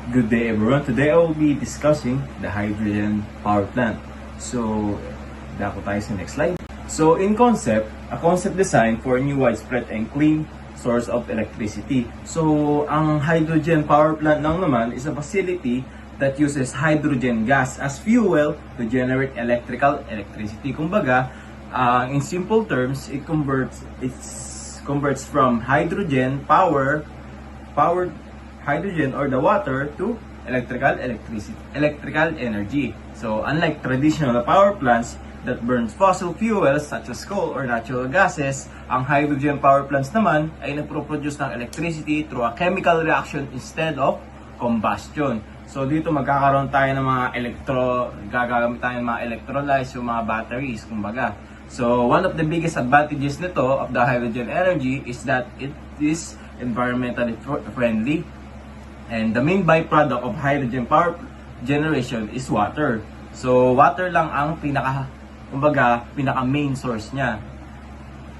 Good day everyone. Today I will be discussing the hydrogen power plant. So, dako tayo sa next slide. So, in concept, a concept design for a new widespread and clean source of electricity. So, ang hydrogen power plant lang naman is a facility that uses hydrogen gas as fuel to generate electricity. Kumbaga, in simple terms, it converts from hydrogen powered hydrogen or the water to electrical energy. So unlike traditional power plants that burns fossil fuels such as coal or natural gases, ang hydrogen power plants naman ay nagpo-produce ng electricity through a chemical reaction instead of combustion. So dito magkakaroon tayo ng mga gagamit tayo ng mga electrolytes, yung mga batteries, kumbaga. So one of the biggest advantages nito of the hydrogen energy is that it is environmentally friendly. And the main byproduct of hydrogen power generation is water. So water lang ang pinaka main source niya.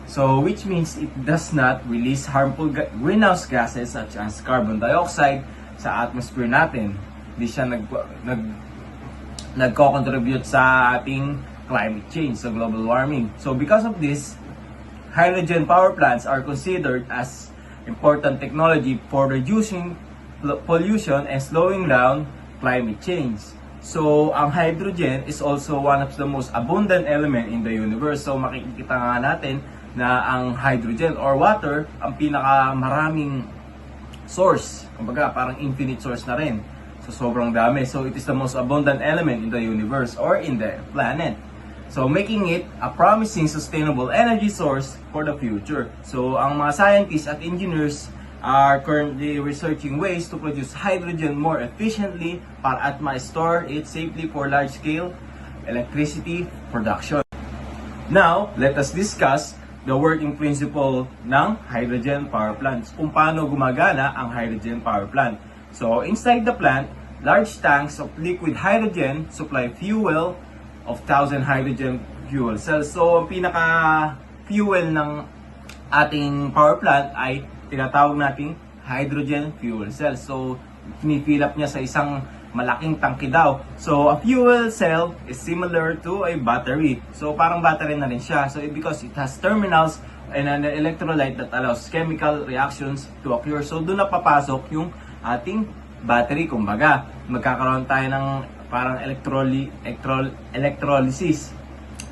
So which means it does not release harmful greenhouse gases such as carbon dioxide sa atmosphere natin. Hindi siya nagko-contribute sa ating climate change, sa global warming. So because of this, hydrogen power plants are considered as important technology for reducing pollution and slowing down climate change. So, ang hydrogen is also one of the most abundant element in the universe. So, makikita nga natin na ang hydrogen or water ang pinakamaraming source. Kumbaga, parang infinite source na rin. So, sobrang dami. So, it is the most abundant element in the universe or in the planet. So, making it a promising sustainable energy source for the future. So, ang mga scientists at engineers are currently researching ways to produce hydrogen more efficiently at ma-store it safely for large-scale electricity production. Now, let us discuss the working principle ng hydrogen power plants, kung paano gumagana ang hydrogen power plant. So, inside the plant, large tanks of liquid hydrogen supply fuel of 1,000 hydrogen fuel cells. So, ang pinaka-fuel ng ating power plant ay tinatawag nating hydrogen fuel cell. So, finifill up niya sa isang malaking tangke daw. So, a fuel cell is similar to a battery. So, parang battery na rin siya. So, because it has terminals and an electrolyte that allows chemical reactions to occur. So, doon na papasok yung ating battery. Kumbaga, magkakaroon tayo ng parang electrolysis.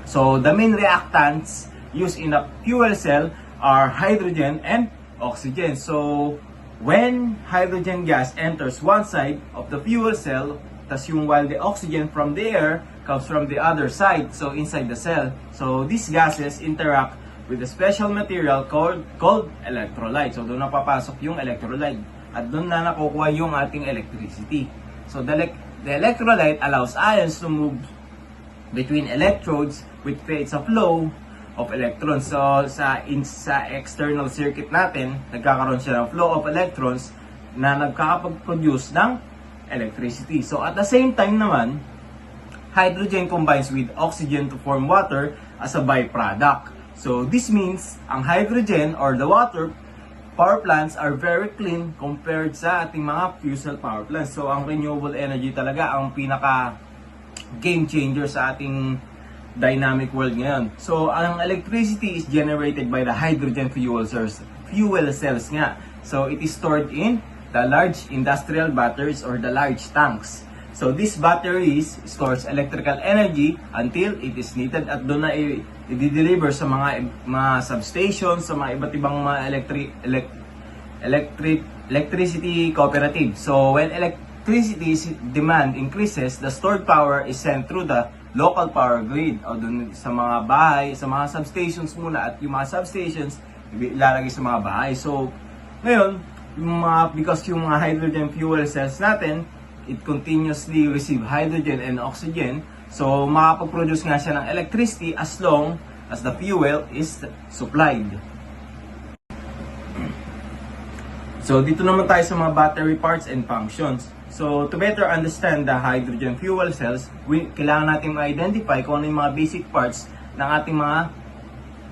So, the main reactants used in a fuel cell are hydrogen and oxygen. So, when hydrogen gas enters one side of the fuel cell, while the oxygen from the air comes from the other side, so inside the cell. So, these gases interact with a special material called electrolyte. So, doon na papasok yung electrolyte. At doon na nakukuha yung ating electricity. So, the electrolyte allows ions to move between electrodes, which creates a flow of electrons. So, sa external circuit natin, nagkakaroon siya ng flow of electrons na nagkakapag-produce ng electricity. So, at the same time naman, hydrogen combines with oxygen to form water as a byproduct. So, this means ang hydrogen or the water power plants are very clean compared sa ating mga fossil power plants. So, ang renewable energy talaga ang pinaka game changer sa ating dynamic world ngayon. So, ang electricity is generated by the hydrogen fuel cells nga. So, it is stored in the large industrial batteries or the large tanks. So, these batteries stores electrical energy until it is needed at doon na i-deliver sa mga substations, sa mga iba't ibang mga electricity cooperative. So, when electricity demand increases, the stored power is sent through the local power grid o dun sa mga bahay, sa mga substations muna, at yung mga substations ilalagay sa mga bahay. So, ngayon, because yung mga hydrogen fuel cells natin, it continuously receive hydrogen and oxygen, so makapag-produce nga siya ng electricity as long as the fuel is supplied. So, dito naman tayo sa mga battery parts and functions. So, to better understand the hydrogen fuel cells, kailangan natin ma-identify kung ano yung mga basic parts ng ating mga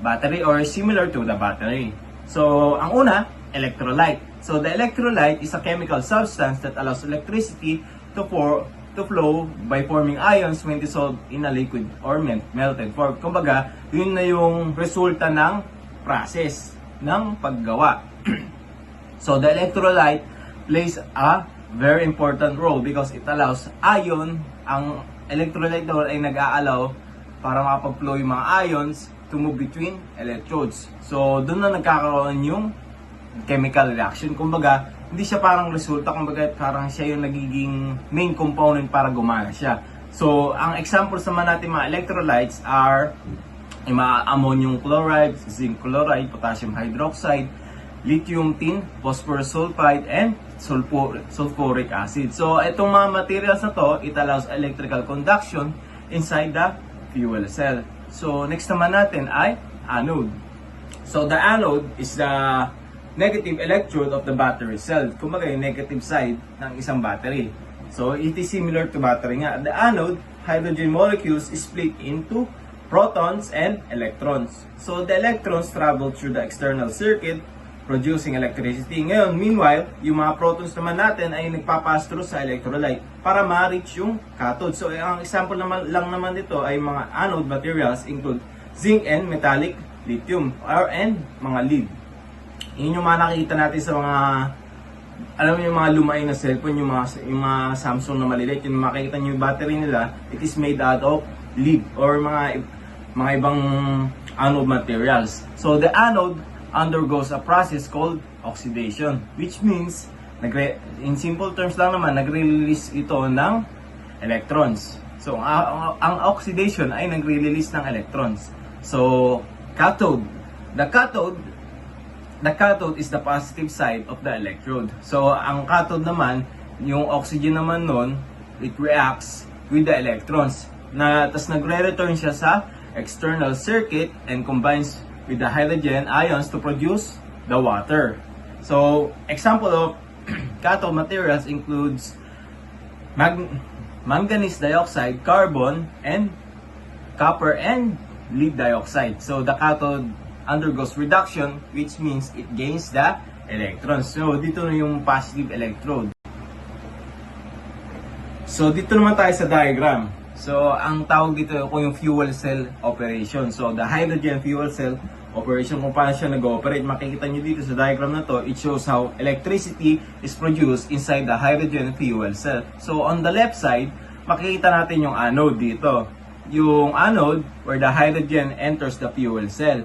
battery or similar to the battery. So, ang una, electrolyte. So the electrolyte is a chemical substance that allows electricity to flow by forming ions when dissolved in a liquid or melted form. Kumbaga, yun na yung resulta ng process ng paggawa. So the electrolyte plays a very important role because it allows ion, ang electrolyte daw ay nag-aalaw para makapag-flow yung mga ions to move between electrodes. So doon na nagkakaroon yung chemical reaction. Kumbaga, hindi siya parang resulta, kumbaga parang siya yung nagiging main component para gumana siya. So, ang examples naman natin mga electrolytes are yung mga ammonium chloride, zinc chloride, potassium hydroxide, lithium tin, phosphorus sulfide, and sulfuric acid. So, itong mga materials na to, it allows electrical conduction inside the fuel cell. So, next naman natin ay anode. So, the anode is the negative electrode of the battery cell. Kumbaga yung negative side ng isang battery. So it is similar to battery nga. The anode, hydrogen molecules is split into protons and electrons. So the electrons travel through the external circuit producing electricity. Ngayon, meanwhile, yung mga protons naman natin ay nagpapass through sa electrolyte para ma-reach yung cathode. So ang example lang naman dito ay mga anode materials include zinc and metallic lithium and mga lead. Yun yung mga nakikita natin sa mga, alam mo yung mga lumay na cellphone, yung mga Samsung na maliliit, yung makikita nyo yung battery nila, it is made out of lead or mga ibang anode materials. So the anode undergoes a process called oxidation, which means, in simple terms lang naman, nagre-release ito ng electrons. So ang oxidation ay nagre-release ng electrons. So cathode. The cathode is the positive side of the electrode. So, ang cathode naman, yung oxygen naman nun, it reacts with the electrons. Tapos nagre-return siya sa external circuit and combines with the hydrogen ions to produce the water. So, example of cathode materials includes manganese dioxide, carbon, and copper and lead dioxide. So, the cathode undergoes reduction, which means it gains the electrons. So, dito na yung positive electrode. So, dito naman tayo sa diagram. So, ang tawag dito kung yung fuel cell operation. So, the hydrogen fuel cell operation, kung paano siya nag-ooperate. Makikita nyo dito sa diagram na to, it shows how electricity is produced inside the hydrogen fuel cell. So, on the left side, makikita natin yung anode dito. Yung anode where the hydrogen enters the fuel cell.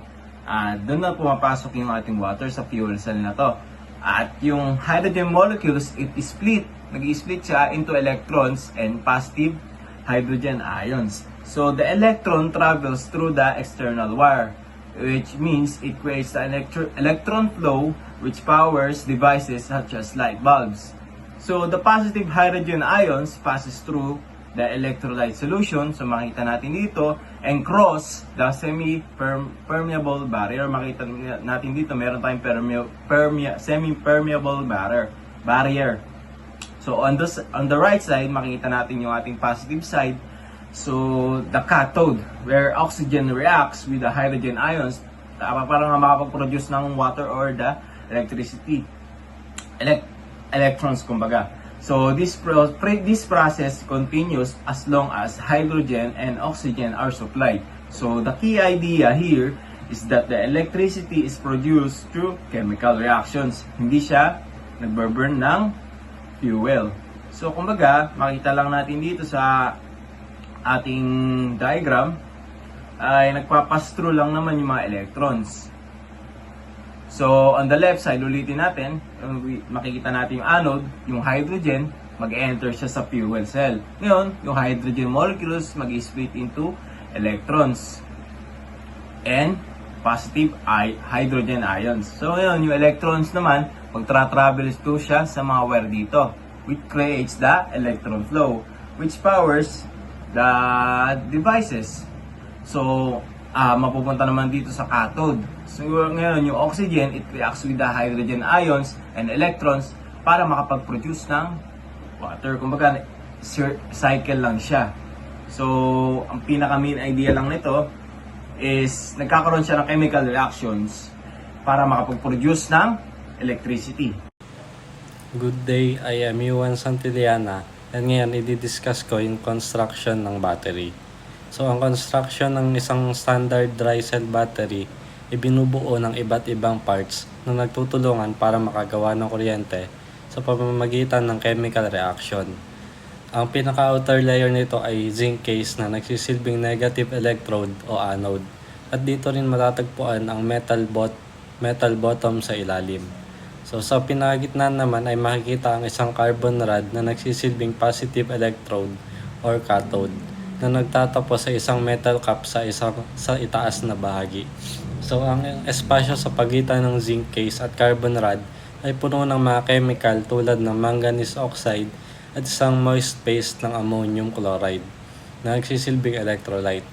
Doon na pumapasok yung ating water sa fuel cell na to. At yung hydrogen molecules, it is split. Nag-split siya into electrons and positive hydrogen ions. So the electron travels through the external wire, which means it creates the electron flow which powers devices such as light bulbs. So the positive hydrogen ions passes through the electrolyte solution, so makita natin dito, and cross the semi-permeable barrier. Makita natin dito, meron tayong semi-permeable barrier. So on the right side, makita natin yung ating positive side. So the cathode, where oxygen reacts with the hydrogen ions, para nga makapag-produce ng water or the electricity. Electrons, kumbaga. So this process continues as long as hydrogen and oxygen are supplied. So the key idea here is that the electricity is produced through chemical reactions. Hindi siya nagburn ng fuel. So kumbaga, makita lang natin dito sa ating diagram ay nagpapass through lang naman yung mga electrons. So, on the left side, ulitin natin, makikita natin yung anode, yung hydrogen, mag-enter siya sa fuel cell. Ngayon, yung hydrogen molecules mag-split into electrons and positive hydrogen ions. So, ngayon, yung electrons naman, magtra-travel to siya sa mga wire dito, which creates the electron flow, which powers the devices. So, mapupunta naman dito sa cathode. So ngayon, yung oxygen, it reacts with the hydrogen ions and electrons para makapag-produce ng water. Kumbaga, cycle lang siya. So, ang pinaka-main idea lang nito is nagkakaroon siya ng chemical reactions para makapag-produce ng electricity. Good day, I am Yuan Santillana and ngayon i-discuss ko yung construction ng battery. So ang construction ng isang standard dry cell battery ibinubuo ng iba't ibang parts na nagtutulungan para makagawa ng kuryente sa pamamagitan ng chemical reaction. Ang pinaka-outer layer nito ay zinc case na nagsisilbing negative electrode o anode at dito rin matatagpuan ang metal bottom sa ilalim. So sa pinakagitnaan naman ay makikita ang isang carbon rod na nagsisilbing positive electrode or cathode na nagtatapos sa isang metal cap sa itaas na bahagi. So ang espasyo sa pagitan ng zinc case at carbon rod ay puno ng mga chemical tulad ng manganese oxide at isang moist paste ng ammonium chloride na nagsisilbing electrolyte.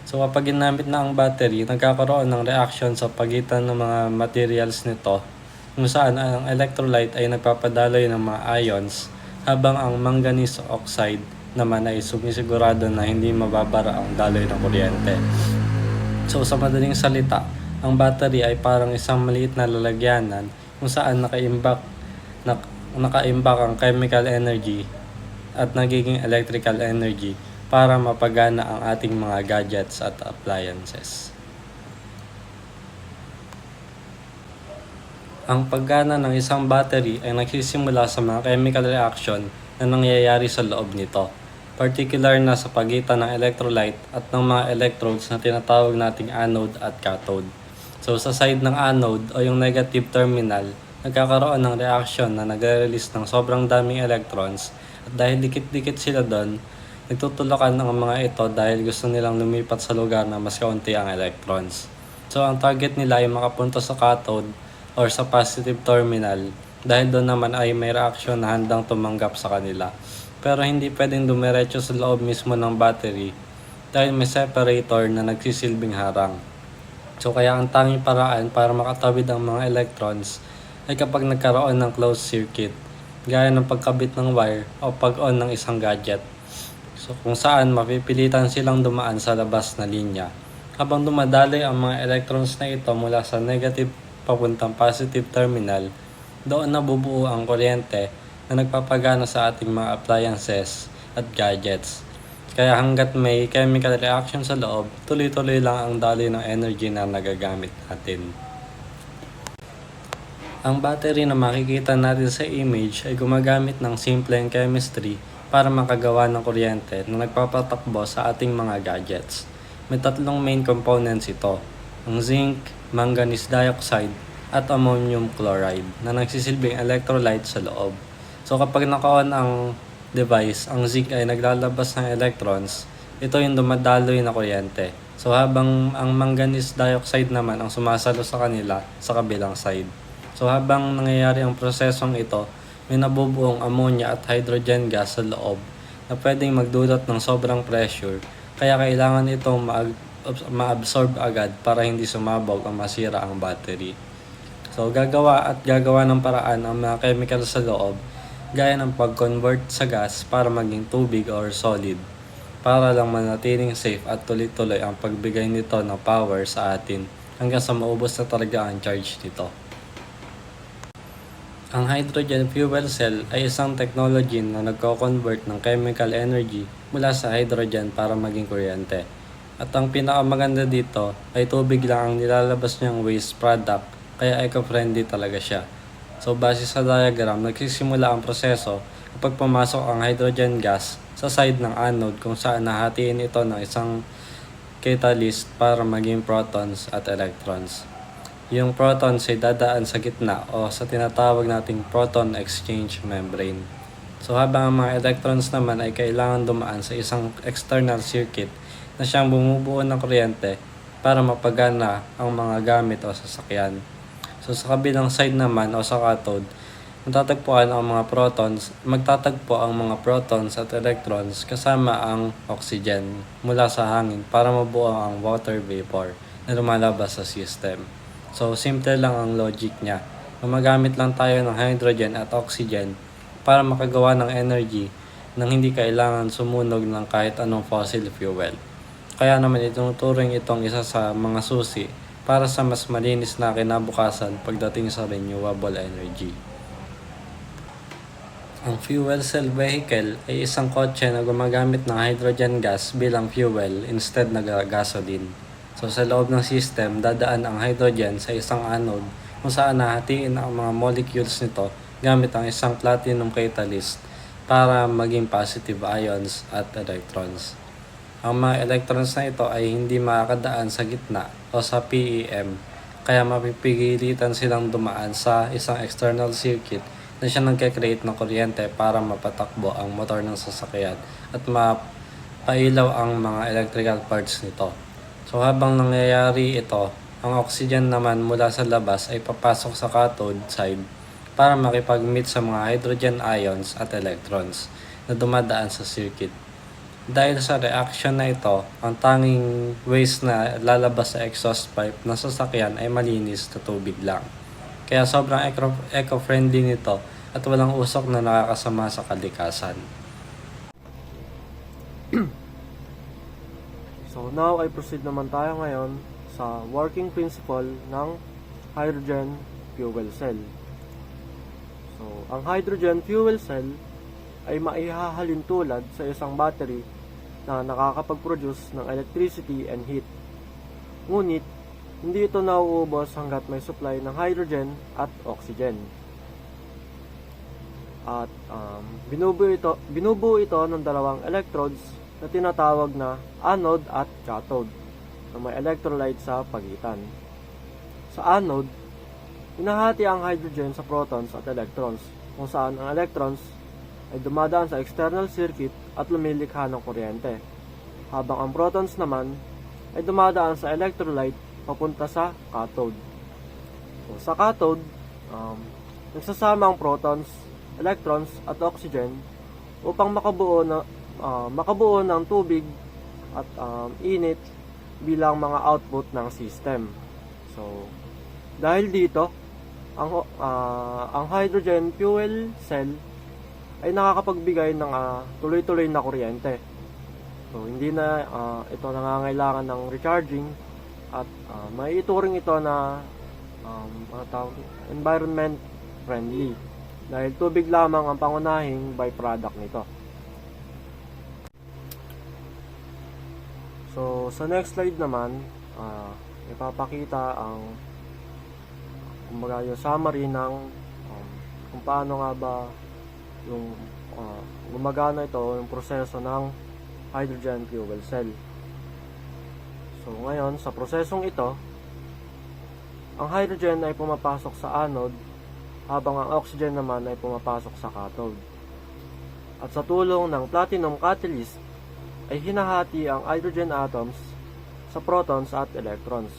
So kapag ginamit na ang battery, nagkakaroon ng reaction sa pagitan ng mga materials nito kung saan ang electrolyte ay nagpapadaloy ng mga ions habang ang manganese oxide naman ay sumisigurado na hindi mababara ang daloy ng kuryente. So sa madaling salita, ang battery ay parang isang maliit na lalagyanan kung saan nakaimbak ang chemical energy at nagiging electrical energy para mapagana ang ating mga gadgets at appliances. Ang paggana ng isang battery ay nagsisimula sa mga chemical reaction na nangyayari sa loob nito, particular na sa pagitan ng electrolyte at ng mga electrodes na tinatawag nating anode at cathode. So sa side ng anode o yung negative terminal, nagkakaroon ng reaction na nagre-release ng sobrang daming electrons at dahil dikit-dikit sila doon, nagtutulakan ang mga ito dahil gusto nilang lumipat sa lugar na mas kaunti ang electrons. So ang target nila ay makapunta sa cathode or sa positive terminal dahil doon naman ay may reaction na handang tumanggap sa kanila. Pero hindi pwedeng dumiretso sa loob mismo ng battery dahil may separator na nagsisilbing harang. So kaya ang tanging paraan para makatawid ang mga electrons ay kapag nagkaroon ng closed circuit, gaya ng pagkabit ng wire o pag-on ng isang gadget. So kung saan mapipilitan silang dumaan sa labas na linya. Habang dumadaloy ang mga electrons na ito mula sa negative papuntang positive terminal, doon nabubuo ang kuryente na nagpapagana sa ating mga appliances at gadgets. Kaya hanggat may chemical reaction sa loob, tuloy-tuloy lang ang daloy ng energy na nagagamit natin. Ang battery na makikita natin sa image ay gumagamit ng simpleng chemistry para makagawa ng kuryente na nagpapatakbo sa ating mga gadgets. May tatlong main components ito, ang zinc, manganese dioxide, at ammonium chloride na nagsisilbing electrolyte sa loob. So kapag naka-on ang device, ang zinc ay naglalabas ng electrons, ito yung dumadaloy na kuryente. So habang ang manganese dioxide naman ang sumasalo sa kanila sa kabilang side. So habang nangyayari ang prosesong ito, may nabubuong ammonia at hydrogen gas sa loob na pwedeng magdulot ng sobrang pressure, kaya kailangan itong ma-absorb agad para hindi sumabog o masira ang battery. So gagawa ng paraan ang mga chemical sa loob, gaya ng pag-convert sa gas para maging tubig or solid, para lang manatiling safe at tuloy-tuloy ang pagbigay nito ng power sa atin hanggang sa maubos na talaga ang charge nito. Ang hydrogen fuel cell ay isang technology na nagko-convert ng chemical energy mula sa hydrogen para maging kuryente. At ang pinakamaganda dito ay tubig lang ang nilalabas niyang waste product, kaya eco-friendly talaga siya. So base sa diagram, nagsisimula ang proseso kapag pumasok ang hydrogen gas sa side ng anode kung saan nahatiin ito ng isang catalyst para maging protons at electrons. Yung protons ay dadaan sa gitna o sa tinatawag nating proton exchange membrane. So habang ang mga electrons naman ay kailangan dumaan sa isang external circuit na siyang bumubuo ng kuryente para mapagana ang mga gamit o sasakyan. So sa kabilang side naman o sa cathode, magtatagpo ang mga protons at electrons kasama ang oxygen mula sa hangin para mabuo ang water vapor na lumalabas sa system. So simple lang ang logic niya. Gumagamit lang tayo ng hydrogen at oxygen para makagawa ng energy nang hindi kailangan sumunog ng kahit anong fossil fuel. Kaya naman itinuturing itong isa sa mga susi para sa mas malinis na kinabukasan pagdating sa renewable energy. Ang fuel cell vehicle ay isang kotse na gumagamit ng hydrogen gas bilang fuel instead na gasoline. So sa loob ng system, dadaan ang hydrogen sa isang anode kung saan nahatiin ang mga molecules nito gamit ang isang platinum catalyst para maging positive ions at electrons. Ang mga electrons na ito ay hindi makakadaan sa gitna o sa PEM, kaya mapipigilitan silang dumaan sa isang external circuit na siya nagkakreate ng kuryente para mapatakbo ang motor ng sasakyan at mapailaw ang mga electrical parts nito. So habang nangyayari ito, ang oxygen naman mula sa labas ay papasok sa cathode side para makipag-meet sa mga hydrogen ions at electrons na dumadaan sa circuit. Dahil sa reaction na ito, ang tanging waste na lalabas sa exhaust pipe ng sasakyan ay malinis na tubig lang. Kaya sobrang eco-friendly nito at walang usok na nakakasama sa kalikasan. So now ay proceed naman tayo ngayon sa working principle ng hydrogen fuel cell. So ang hydrogen fuel cell ay maihahalin tulad sa isang battery na nakakapag-produce ng electricity and heat. Ngunit, hindi ito nauubos hanggat may supply ng hydrogen at oxygen. At binubuo ito ng dalawang electrodes na tinatawag na anode at cathode na may electrolyte sa pagitan. Sa anode, hinahati ang hydrogen sa protons at electrons, kung saan ang electrons ay dumadaan sa external circuit at lumilikha ng kuryente, habang ang protons naman ay dumadaan sa electrolyte papunta sa cathode. So, sa cathode, nagsasama ang protons, electrons at oxygen upang makabuo ng tubig at init bilang mga output ng system. So, dahil dito, ang hydrogen fuel cell ay nakakapagbigay ng tuloy-tuloy na kuryente. So, hindi na ito nangangailangan ng recharging at may ituring ito na environment friendly dahil tubig lamang ang pangunahing byproduct nito. So, sa next slide naman, ipapakita ang kumbaga yung summary ng kung paano nga ba yung gumagana ito, yung proseso ng hydrogen fuel cell. So ngayon, sa prosesong ito, ang hydrogen ay pumapasok sa anode habang ang oxygen naman ay pumapasok sa cathode. At sa tulong ng platinum catalyst ay hinahati ang hydrogen atoms sa protons at electrons.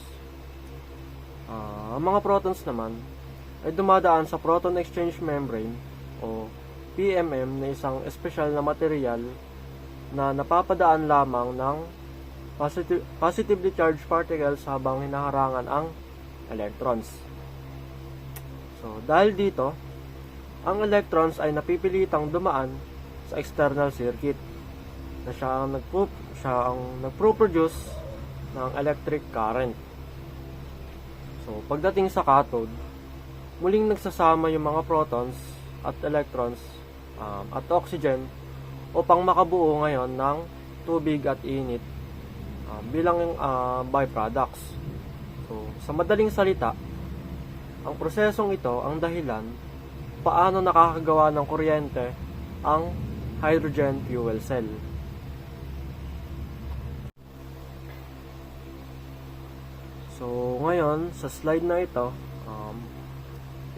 Ang mga protons naman ay dumadaan sa proton exchange membrane o PMM na isang espesyal na material na napapadaan lamang ng positively charged particles habang hinaharangan ang electrons. So, dahil dito, ang electrons ay napipilitang dumaan sa external circuit na siya ang nagpo-produce ng electric current. So, pagdating sa cathode, muling nagsasama yung mga protons at electrons at oxygen upang makabuo ngayon ng tubig at init bilang byproducts. So, sa madaling salita, ang prosesong ito ang dahilan paano nakakagawa ng kuryente ang hydrogen fuel cell. So, ngayon, sa slide na ito,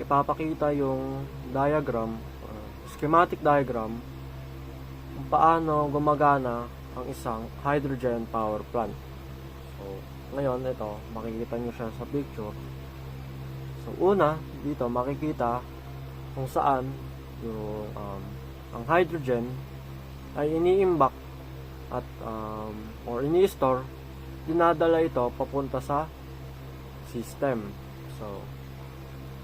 ipapakita yung diagram, schematic diagram, kung paano gumagana ang isang hydrogen power plant. So, ngayon, ito, makikita nyo siya sa picture. So, una, dito, makikita kung saan yung, ang hydrogen ay iniimbak at, or ini-store, dinadala ito papunta sa system. So,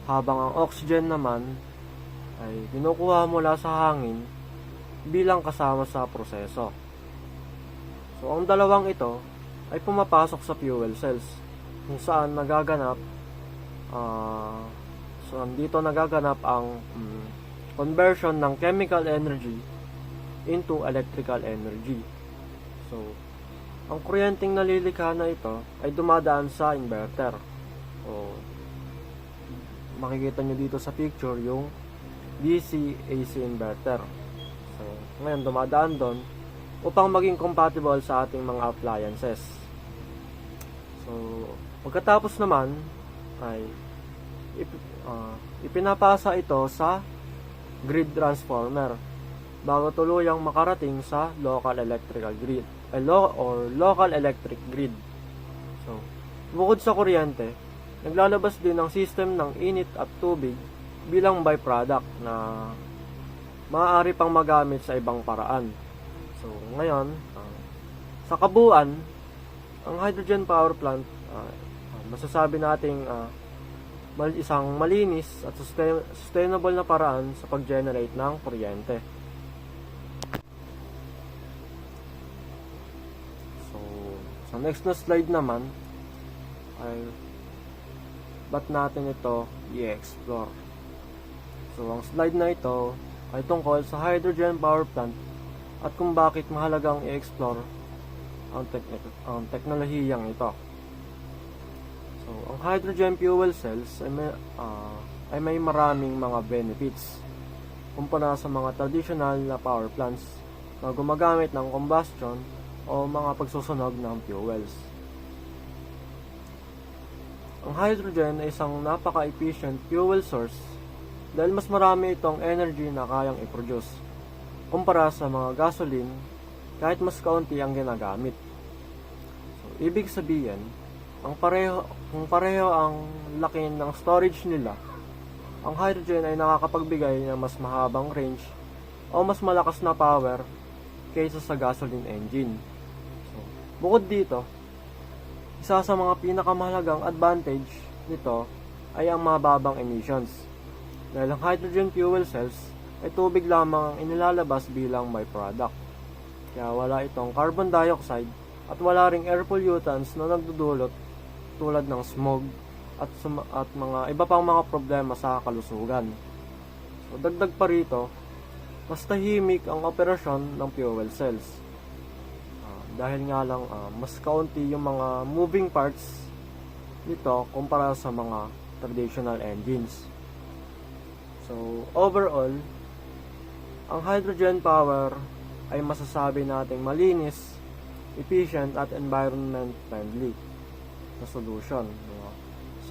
habang ang oxygen naman ay kinukuha mula sa hangin bilang kasama sa proseso. So, ang dalawang ito ay pumapasok sa fuel cells kung saan nagaganap dito nagaganap ang conversion ng chemical energy into electrical energy. So, ang kuryenteng nalilikha na ito ay dumadaan sa inverter. So, makikita nyo dito sa picture yung DC-AC inverter. So, ngayon dumadaan doon upang maging compatible sa ating mga appliances. So, pagkatapos naman ay ipinapasa ito sa grid transformer bago tuluyang makarating sa local electrical grid or local electric grid. So, bukod sa kuryente, naglalabas din ang system ng init at tubig bilang byproduct na maaari pang magamit sa ibang paraan. So, ngayon, sa kabuuan, ang hydrogen power plant, masasabi nating isang malinis at sustainable na paraan sa pag-generate ng kuryente. So, sa next na slide naman, ay ba't natin ito i-explore. So, ang slide na ito ay tungkol sa hydrogen power plant at kung bakit mahalagang i-explore ang teknolohiyang ito. So, ang hydrogen fuel cells ay may maraming mga benefits kumpara sa mga traditional na power plants na gumagamit ng combustion o mga pagsusunog ng fuels. Ang hydrogen ay isang napaka-efficient fuel source dahil mas marami itong energy na kayang i-produce kumpara sa mga gasoline kahit mas kaunti ang ginagamit. So, ibig sabihin, kung pareho ang laki ng storage nila, ang hydrogen ay nakakapagbigay ng mas mahabang range o mas malakas na power kaysa sa gasoline engine. So, bukod dito, isa sa mga pinakamahalagang advantage nito ay ang mababang emissions. Dahil ang hydrogen fuel cells ay tubig lamang ang inilalabas bilang byproduct. Kaya wala itong carbon dioxide at wala ring air pollutants na nagdudulot tulad ng smog at mga iba pang mga problema sa kalusugan. So, dagdag pa rito, mas tahimik ang operasyon ng fuel cells. Dahil nga lang mas kaunti yung mga moving parts nito kumpara sa mga traditional engines. So, overall, ang hydrogen power ay masasabi nating malinis, efficient at environment friendly na solution.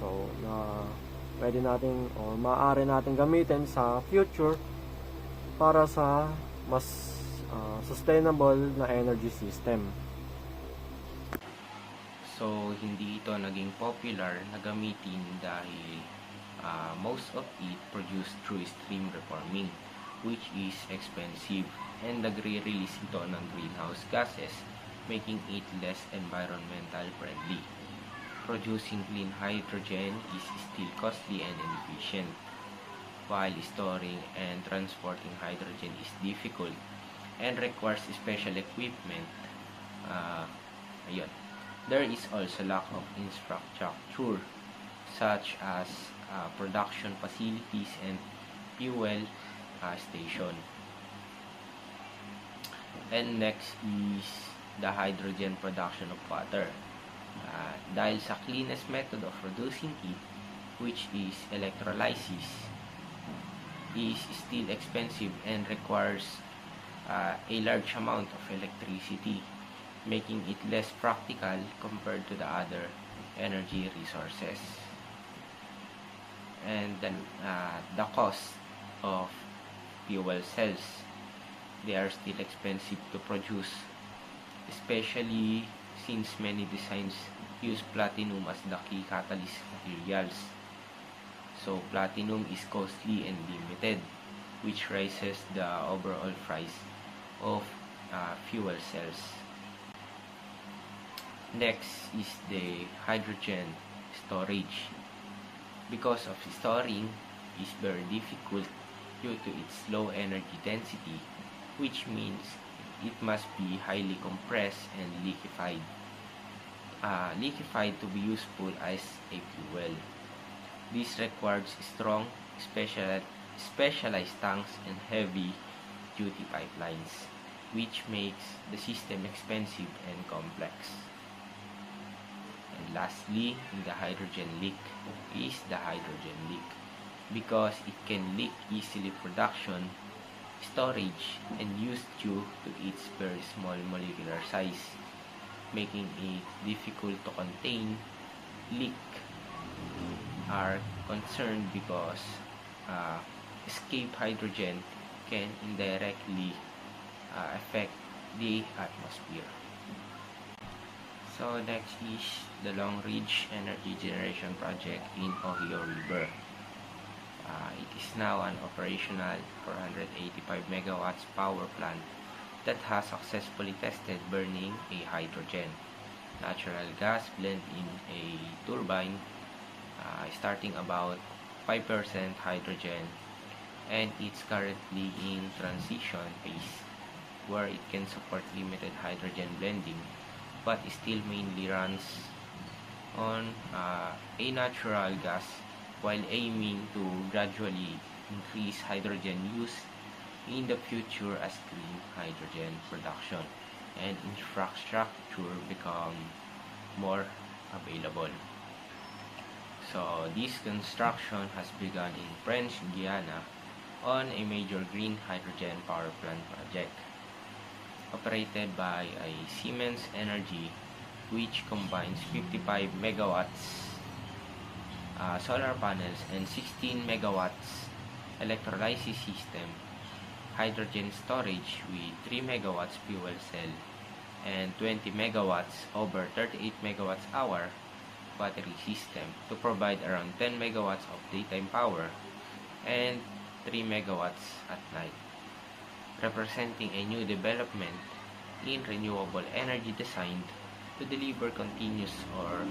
So, na pwede nating o maaari nating gamitin sa future para sa mas sustainable na energy system. So, hindi ito naging popular na gamitin dahil most of it produced through stream reforming, which is expensive, and nagre-release ito ng greenhouse gases, making it less environmental friendly. Producing clean hydrogen is still costly and inefficient, while storing and transporting hydrogen is difficult and requires special equipment. There is also lack of infrastructure such as production facilities and fuel station. And next is the hydrogen production of water. Dahil sa cleanest method of producing it, which is electrolysis, is still expensive and requires a large amount of electricity, making it less practical compared to the other energy resources. And then the cost of fuel cells, they are still expensive to produce, especially since many designs use platinum as the key catalyst materials. So platinum is costly and limited, which raises the overall price of fuel cells. Next is the hydrogen storage. Because of storing is very difficult due to its low energy density, which means it must be highly compressed and liquefied. Liquefied to be useful as a fuel. This requires strong specialized tanks and heavy-duty pipelines, which makes the system expensive and complex. And lastly, the hydrogen leak is the hydrogen leak, because it can leak easily production, storage, and use due to its very small molecular size, making it difficult to contain. Leak are concerned because escape hydrogen can indirectly affect the atmosphere. So next is the Long Ridge Energy Generation Project in Ohio River. It is now an operational 485 megawatts power plant that has successfully tested burning a hydrogen, natural gas blend in a turbine, starting about 5% hydrogen, and it's currently in transition phase where it can support limited hydrogen blending, but still mainly runs on a natural gas, while aiming to gradually increase hydrogen use in the future as green hydrogen production and infrastructure become more available. So this construction has begun in French Guiana on a major green hydrogen power plant project operated by a Siemens Energy, which combines 55 megawatts solar panels and 16 megawatts electrolysis system, hydrogen storage with 3 megawatts fuel cell, and 20 megawatts over 38 megawatts hour battery system to provide around 10 megawatts of daytime power and 3 megawatts at night, representing a new development in renewable energy designed to deliver continuous or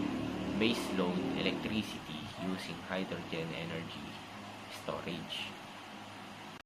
baseload electricity using hydrogen energy storage.